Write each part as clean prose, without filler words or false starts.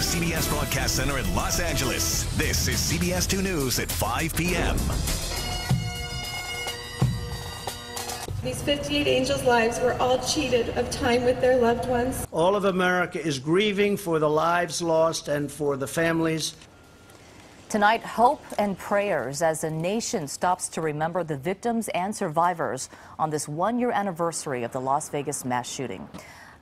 CBS Broadcast Center in Los Angeles, this is CBS2 News at 5 p.m. These 58 angels' lives were all cheated of time with their loved ones. All of America is grieving for the lives lost and for the families. Tonight, hope and prayers as the nation stops to remember the victims and survivors on this one-year anniversary of the Las Vegas mass shooting.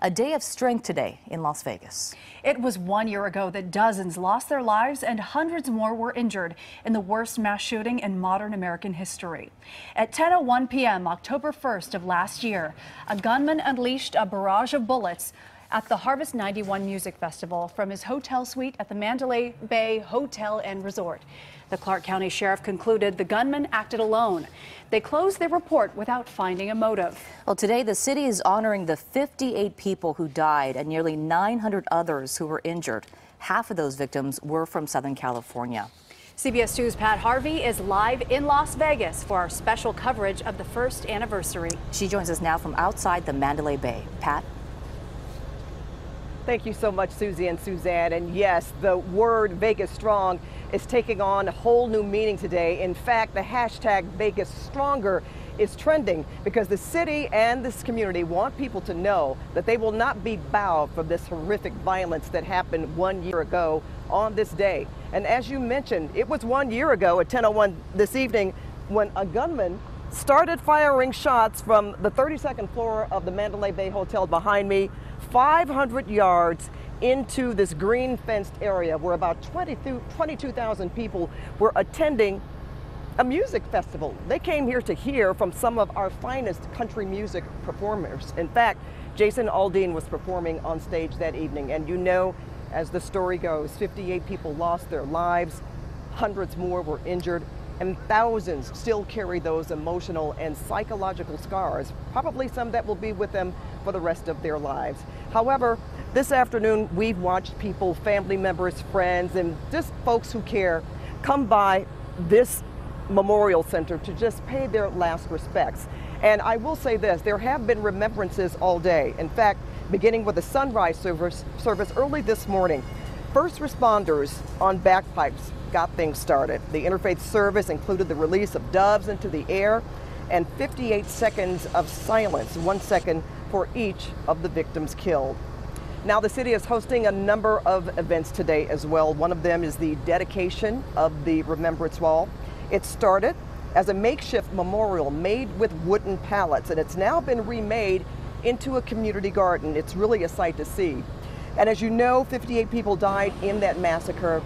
A day of strength today in Las Vegas. It was 1 year ago that dozens lost their lives and hundreds more were injured in the worst mass shooting in modern American history. At 10:01 p.m. October 1st of last year, a gunman unleashed a barrage of bullets at the Harvest 91 Music Festival from his hotel suite at the Mandalay Bay Hotel and Resort. The Clark County Sheriff concluded the gunman acted alone. They closed their report without finding a motive. Well, today the city is honoring the 58 people who died and nearly 900 others who were injured. Half of those victims were from Southern California. CBS 2's Pat Harvey is live in Las Vegas for our special coverage of the first anniversary. She joins us now from outside the Mandalay Bay. Pat? Thank you so much, Susie and Suzanne. And yes, the word Vegas Strong is taking on a whole new meaning today. In fact, the hashtag Vegas Stronger is trending because the city and this community want people to know that they will not be bowed from this horrific violence that happened 1 year ago on this day. And as you mentioned, it was 1 year ago at 10:01 this evening when a gunman started firing shots from the 32nd floor of the Mandalay Bay Hotel behind me, 500 yards into this green fenced area where about 22,000 people were attending a music festival. They came here to hear from some of our finest country music performers. In fact, Jason Aldean was performing on stage that evening. And you know, as the story goes, 58 people lost their lives, hundreds more were injured, and thousands still carry those emotional and psychological scars, probably some that will be with them for the rest of their lives. However, this afternoon, we've watched people, family members, friends, and just folks who care come by this memorial center to just pay their last respects. And I will say this, there have been remembrances all day. In fact, beginning with the sunrise service early this morning, first responders on bagpipes got things started. The interfaith service included the release of doves into the air and 58 seconds of silence, 1 second for each of the victims killed. Now, the city is hosting a number of events today as well. One of them is the dedication of the Remembrance Wall. It started as a makeshift memorial made with wooden pallets, and it's now been remade into a community garden. It's really a sight to see. And as you know, 58 people died in that massacre.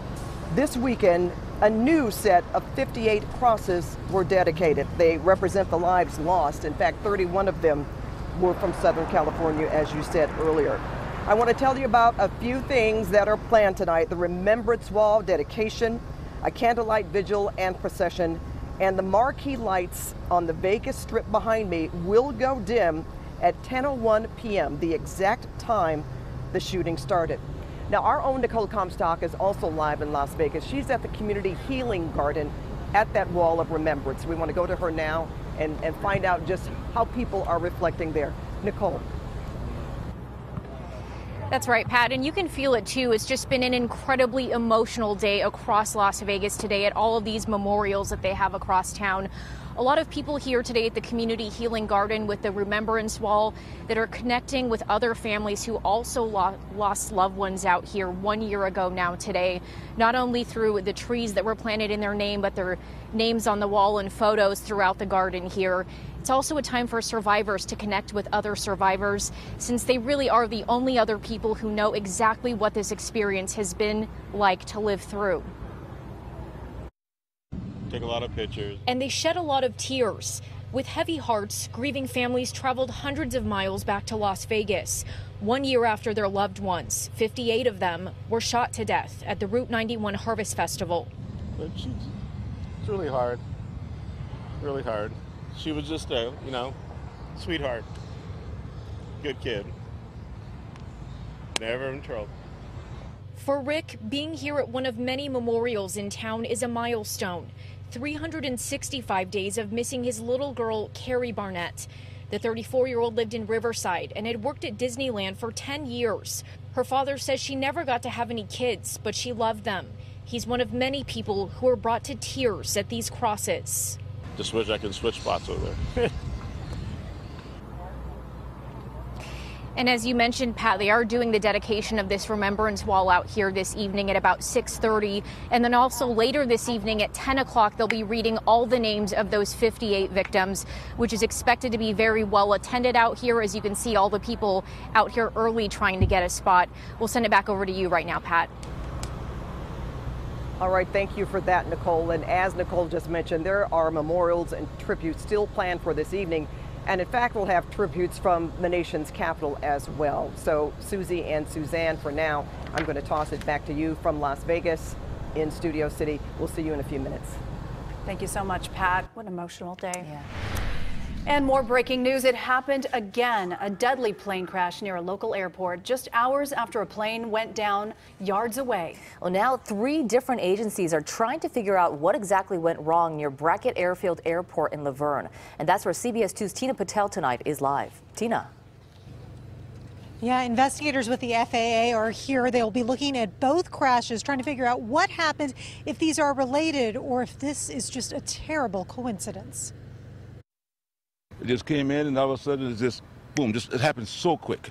This weekend, a new set of 58 crosses were dedicated. They represent the lives lost. In fact, 31 of them were from Southern California, as you said earlier. I want to tell you about a few things that are planned tonight: the Remembrance Wall dedication, a candlelight vigil and procession, and the marquee lights on the Vegas Strip behind me will go dim at 10:01 p.m., the exact time the shooting started. Now, our own Nicole Comstock is also live in Las Vegas. She's at the Community Healing Garden at that Wall of Remembrance. We want to go to her now and find out just how people are reflecting there. Nicole. That's right, Pat, and you can feel it too. It's just been an incredibly emotional day across Las Vegas today at all of these memorials that they have across town. A lot of people here today at the Community Healing Garden with the Remembrance Wall that are connecting with other families who also lost loved ones out here 1 year ago now today, not only through the trees that were planted in their name, but their names on the wall and photos throughout the garden here. It's also a time for survivors to connect with other survivors, since they really are the only other people who know exactly what this experience has been like to live through. Take a lot of pictures. And they shed a lot of tears. With heavy hearts, grieving families traveled hundreds of miles back to Las Vegas 1 year after their loved ones. 58 of them were shot to death at the Route 91 Harvest Festival. But it's really hard. Really hard. She was just a, sweetheart. Good kid. Never in trouble. For Rick, being here at one of many memorials in town is a milestone. 365 days of missing his little girl, Carrie Barnett. The 34-year-old lived in Riverside and had worked at Disneyland for 10 years. Her father says she never got to have any kids, but she loved them. He's one of many people who are brought to tears at these crosses. Just wish I could switch spots over there. And as you mentioned, Pat, they are doing the dedication of this remembrance wall out here this evening at about 6:30. And then also later this evening at 10 o'clock, they'll be reading all the names of those 58 victims, which is expected to be very well attended out here. As you can see, all the people out here early trying to get a spot. We'll send it back over to you right now, Pat. All right, thank you for that, Nicole. And as Nicole just mentioned, there are memorials and tributes still planned for this evening. And in fact, we'll have tributes from the nation's capital as well. So Susie and Suzanne, for now, I'm going to toss it back to you from Las Vegas in Studio City. We'll see you in a few minutes. Thank you so much, Pat. What an emotional day. Yeah. And more breaking news. It happened again. A deadly plane crash near a local airport just hours after a plane went down yards away. Well, now 3 different agencies are trying to figure out what exactly went wrong near Brackett Airfield Airport in Laverne. And that's where CBS2's Tina Patel tonight is live. Tina. Yeah, investigators with the FAA are here. They'll be looking at both crashes, trying to figure out what happened, if these are related, or if this is just a terrible coincidence. It just came in, and all of a sudden it's just, boom, it happened so quick.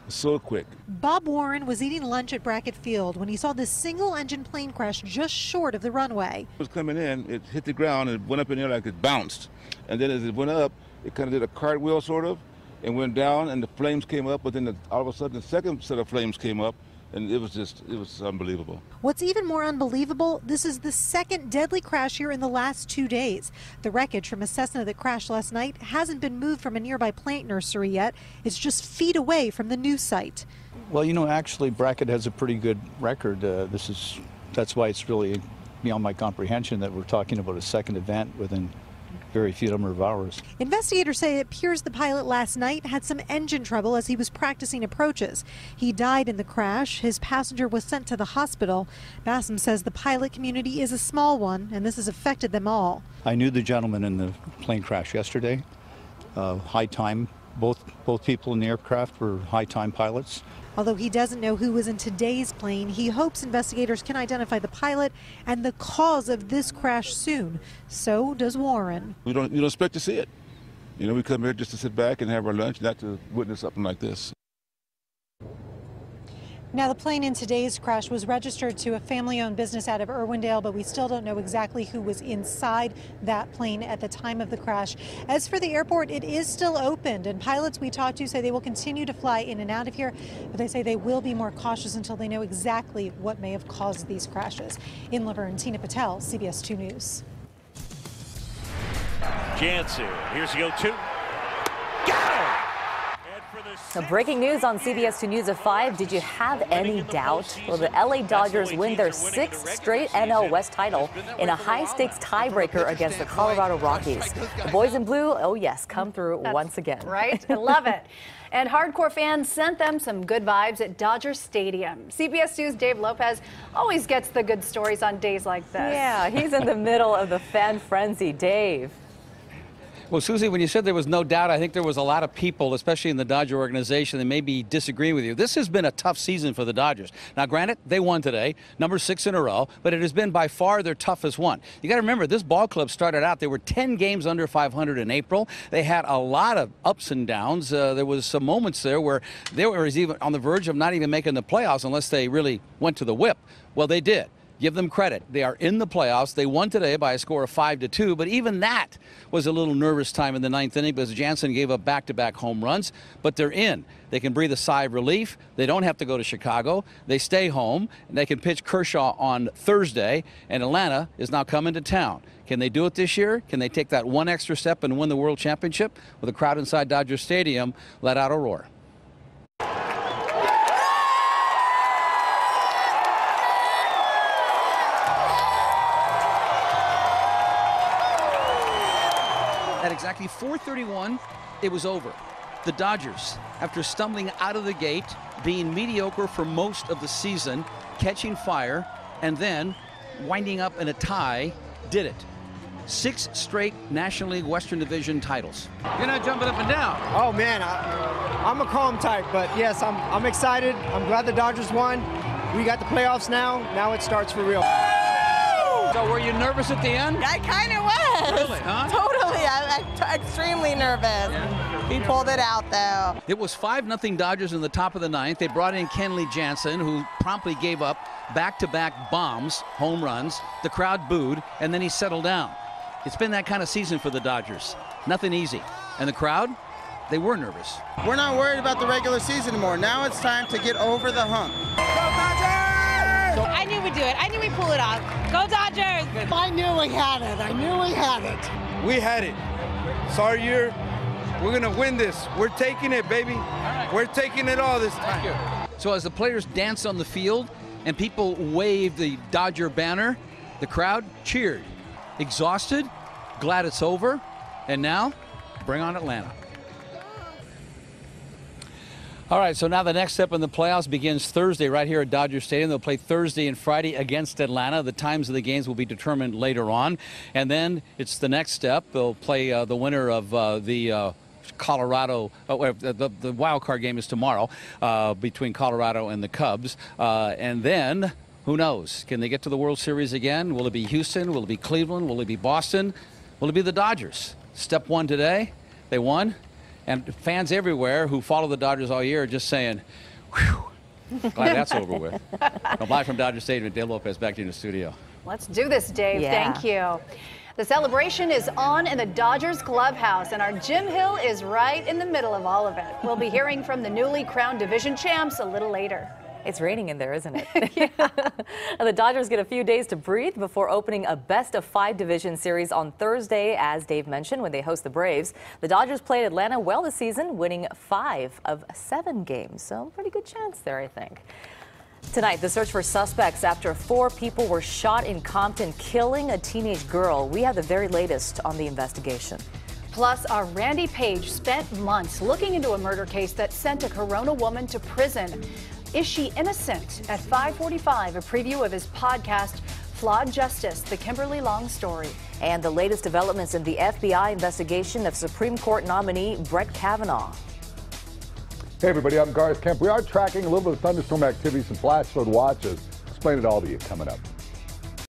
So quick. Bob Warren was eating lunch at Brackett Field when he saw this single-engine plane crash just short of the runway. It was coming in, it hit the ground, and it went up in the air like it bounced. And then as it went up, it kind of did a cartwheel, sort of, and went down, and the flames came up, but then all of a sudden the second set of flames came up, and it was unbelievable. What's even more unbelievable, this is the second deadly crash here in the last 2 days. The wreckage from a Cessna that crashed last night hasn't been moved from a nearby plant nursery yet. It's just feet away from the news site. Well, you know, actually, Brackett has a pretty good record. That's why it's really beyond my comprehension that we're talking about a second event within very few number of hours. Investigators say it appears the pilot last night had some engine trouble as he was practicing approaches. He died in the crash. His passenger was sent to the hospital. Bassam says the pilot community is a small one, and this has affected them all. I knew the gentleman in the plane crash yesterday. High time. Both people in the aircraft were high time pilots. Although he doesn't know who was in today's plane, he hopes investigators can identify the pilot and the cause of this crash soon. So does Warren. You don't expect to see it. You know, we come here just to sit back and have our lunch, not to witness something like this. Now, the plane in today's crash was registered to a family-owned business out of Irwindale, but we still don't know exactly who was inside that plane at the time of the crash. As for the airport, it is still opened, and pilots we talked to say they will continue to fly in and out of here, but they say they will be more cautious until they know exactly what may have caused these crashes. In Laverne, Tina Patel, CBS 2 News. Jansen, here's the 0-2. Got him! So breaking news on CBS 2 News at 5. Did you have any doubt? Well, the LA Dodgers win their 6th straight NL West title in a high-stakes tiebreaker against the Colorado Rockies. The boys in blue, oh yes, come through once again. Right? I love it. And hardcore fans sent them some good vibes at Dodger Stadium. CBS 2's Dave Lopez always gets the good stories on days like this. Yeah, he's in the middle of the fan frenzy. Dave. Well, Susie, when you said there was no doubt, I think there was a lot of people, especially in the Dodger organization, that may be disagreeing with you. This has been a tough season for the Dodgers. Now, granted, they won today, number 6 in a row, but it has been by far their toughest one. You got to remember, this ball club started out, they were 10 games under 500 in April. They had a lot of ups and downs. There was some moments there where they were even on the verge of not even making the playoffs unless they really went to the whip. Well, they did. Give them credit. They are in the playoffs. They won today by a score of 5-2, but even that was a little nervous time in the 9th inning because Jansen gave up back-to-back home runs, but they're in. They can breathe a sigh of relief. They don't have to go to Chicago. They stay home, and they can pitch Kershaw on Thursday, and Atlanta is now coming to town. Can they do it this year? Can they take that one extra step and win the World Championship? With a crowd inside Dodger Stadium, let out a roar. At exactly 4:31, it was over. The Dodgers, after stumbling out of the gate, being mediocre for most of the season, catching fire, and then winding up in a tie, did it. 6 straight National League Western Division titles. You're not jumping up and down. Oh man, I'm a calm type, but yes, I'm excited. I'm glad the Dodgers won. We got the playoffs now. Now it starts for real. So were you nervous at the end? I kind of was. Really, huh? Totally. I'm extremely nervous. Yeah. He pulled it out, though. It was 5-0 Dodgers in the top of the 9th. They brought in Kenley Jansen, who promptly gave up back-to-back bombs, home runs. The crowd booed, and then he settled down. It's been that kind of season for the Dodgers. Nothing easy. And the crowd, they were nervous. We're not worried about the regular season anymore. Now it's time to get over the hump. I knew we'd do it. I knew we'd pull it off. Go Dodgers! I knew we had it. I knew we had it. We had it. It's our year. We're going to win this. We're taking it, baby. Right. We're taking it all this time. Thank you. So as the players danced on the field and people waved the Dodger banner, the crowd cheered. Exhausted, glad it's over, and now, bring on Atlanta. All right, so now the next step in the playoffs begins Thursday right here at Dodger Stadium. They'll play Thursday and Friday against Atlanta. The times of the games will be determined later on. And then it's the next step. They'll play the winner of the Colorado, the wild card game is tomorrow between Colorado and the Cubs. And then, who knows? Can they get to the World Series again? Will it be Houston? Will it be Cleveland? Will it be Boston? Will it be the Dodgers? Step one today, they won. And fans everywhere who follow the Dodgers all year are just saying, whew, glad that's over with. Well, live from Dodger Stadium, Dave Lopez, back to you in the studio. Let's do this, Dave. Yeah. Thank you. The celebration is on in the Dodgers clubhouse, and our Jim Hill is right in the middle of all of it. We'll be hearing from the newly crowned division champs a little later. It's raining in there, isn't it? The Dodgers get a few days to breathe before opening a best-of-5 division series on Thursday, as Dave mentioned, when they host the Braves. The Dodgers played Atlanta well this season, winning 5 of 7 games. So pretty good chance there, I think. Tonight, the search for suspects after 4 people were shot in Compton, killing a teenage girl. We have the very latest on the investigation. Plus, our Randy Page spent months looking into a murder case that sent a Corona woman to prison. Is she innocent? At 5:45, a preview of his podcast, Flawed Justice, the Kimberly Long story. And the latest developments in the FBI investigation of Supreme Court nominee Brett Kavanaugh. Hey everybody, I'm Garth Kemp. We are tracking a little bit of thunderstorm activity, some flash flood watches. Explain it all to you coming up.